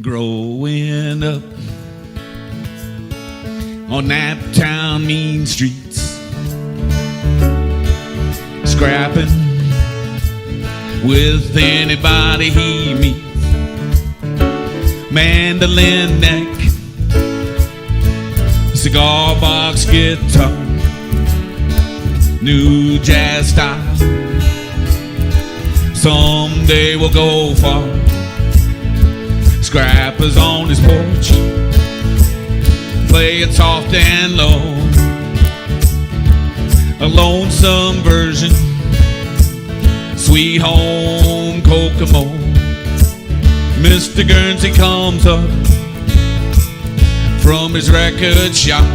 Growing up on Naptown mean streets, scrapping with anybody he meets, mandolin neck, cigar box guitar, new jazz style. Someday we'll go far. Scrappers on his porch, play it soft and low, a lonesome version, Sweet Home Kokomo. Mr. Guernsey comes up from his record shop.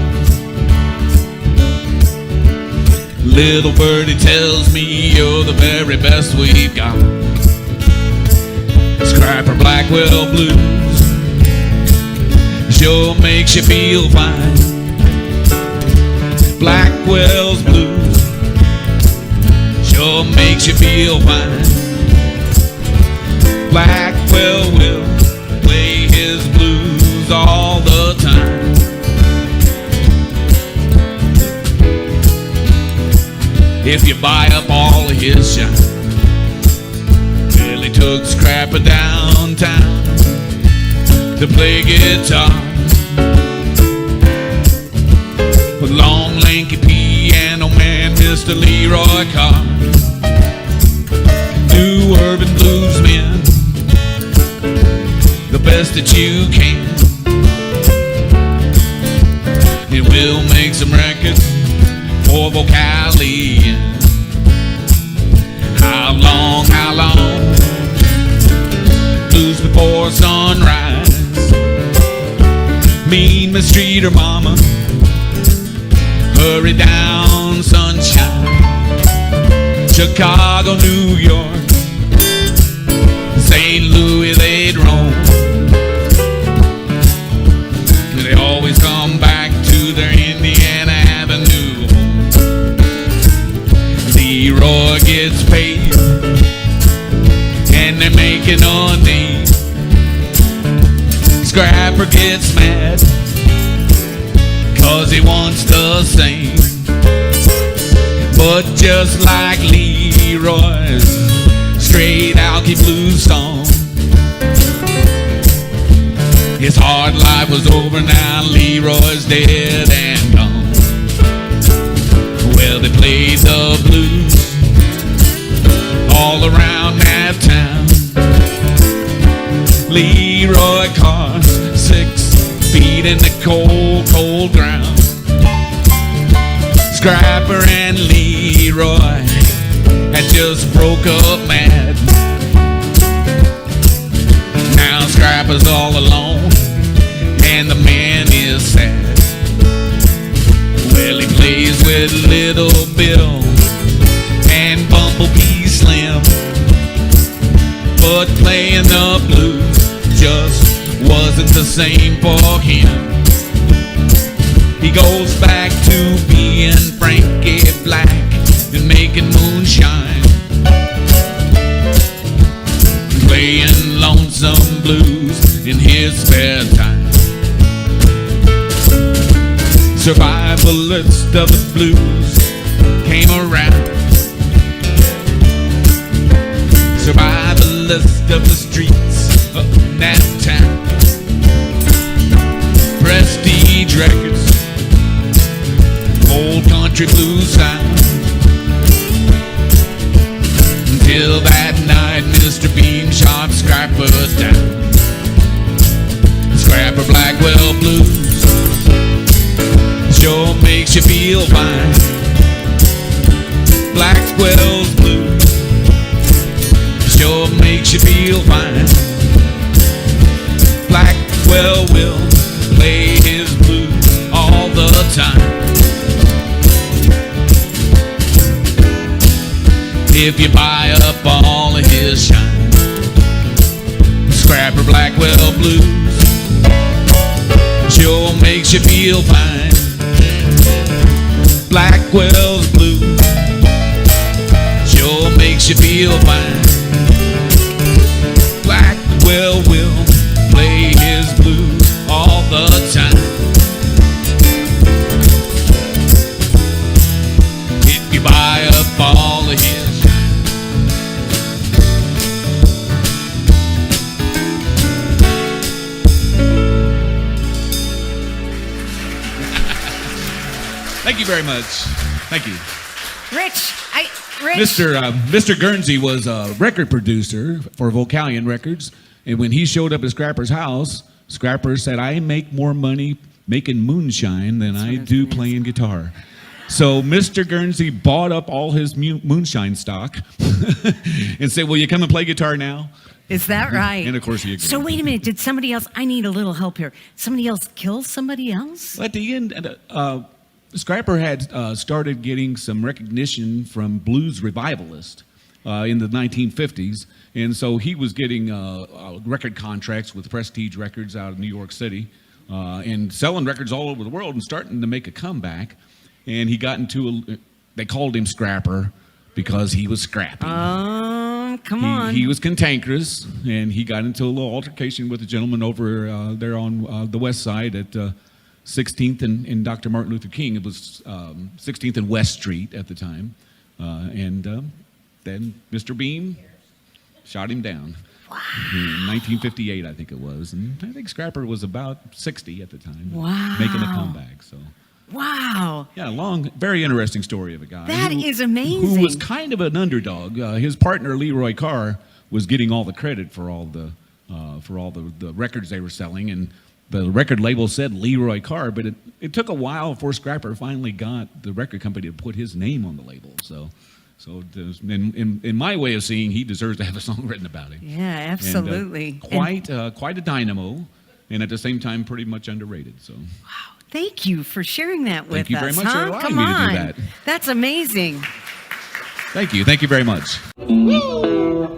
Little birdie tells me you're the very best we've got. Scrapper Blackwell blues sure makes you feel fine. Blackwell's blues sure makes you feel fine. Blackwell will play his blues all the time. If you buy up all of his shine, well, he took Scrapper downtown to play guitar with long lanky piano man Mr. Leroy Carr. New urban bluesmen, the best that you can, and we'll make some records for Vocalian. How long, blues before sunrise, mean Miss Streeter Mama, hurry down sunshine, Chicago, New York, St. Louis they'd roam. They always come back to their Indiana Avenue home. Leroy gets paid and they're making a name. Scrapper gets mad 'cause he wants the same. But just like Leroy's straight alky blues song, his hard life was over, now Leroy's dead and gone. Well, they played the blues all around that town. Leroy Carr, 6 feet in the cold, cold ground. Scrapper and Leroy had just broke up mad. Now Scrapper's all alone and the man is sad. Well, he plays with Little Bill and Bumblebee Slim, but playing the blues just wasn't the same for him. He goes back to being Frankie Black and making moonshine, playing lonesome blues in his spare time. Survivalist of the blues came around, survivalist of the streets of that town. Prestige records, old country blues sound. Until that night, Mr. Bean shot Scrapper down. Scrapper Blackwell blues sure makes you feel fine. Blackwell's blues sure makes you feel fine. Blackwell will play his blues all the time. If you buy up all of his shine, Scrapper Blackwell blues sure makes you feel fine. Blackwell's blues sure makes you feel fine. Blackwell will play Thank you very much. Thank you. Rich. Mr. Guernsey was a record producer for Vocalion Records, and when he showed up at Scrapper's house, Scrapper said, "I make more money making moonshine than I do playing guitar." So Mr. Guernsey bought up all his moonshine stock and said, "Will you come and play guitar now?" Is that right? And of course he agreed. So wait a minute. Did somebody else? I need a little help here. Somebody else kill somebody else? At the end, Scrapper had started getting some recognition from blues revivalists in the 1950s, and so he was getting record contracts with Prestige Records out of New York City, and selling records all over the world and starting to make a comeback. And he got into they called him Scrapper because he was scrappy. Come on. He was cantankerous, and he got into a little altercation with a gentleman over there on the west side at 16th and Dr. Martin Luther King. It was 16th and West Street at the time. And then Mr. Beam shot him down. Wow. In 1958, I think it was. And I think Scrapper was about 60 at the time. Wow. Making a comeback. So. Wow. Yeah, long, very interesting story of a guy. That is amazing. Who was kind of an underdog. His partner, Leroy Carr, was getting all the credit for all the records they were selling, and the record label said Leroy Carr, but it took a while before Scrapper finally got the record company to put his name on the label. So in my way of seeing, he deserves to have a song written about him. Yeah, absolutely. And, quite a dynamo, and at the same time, pretty much underrated. So. Wow. Thank you for sharing that with us. Thank you very much for allowing Come me on. to do that. That's amazing. Thank you. Thank you very much. Woo!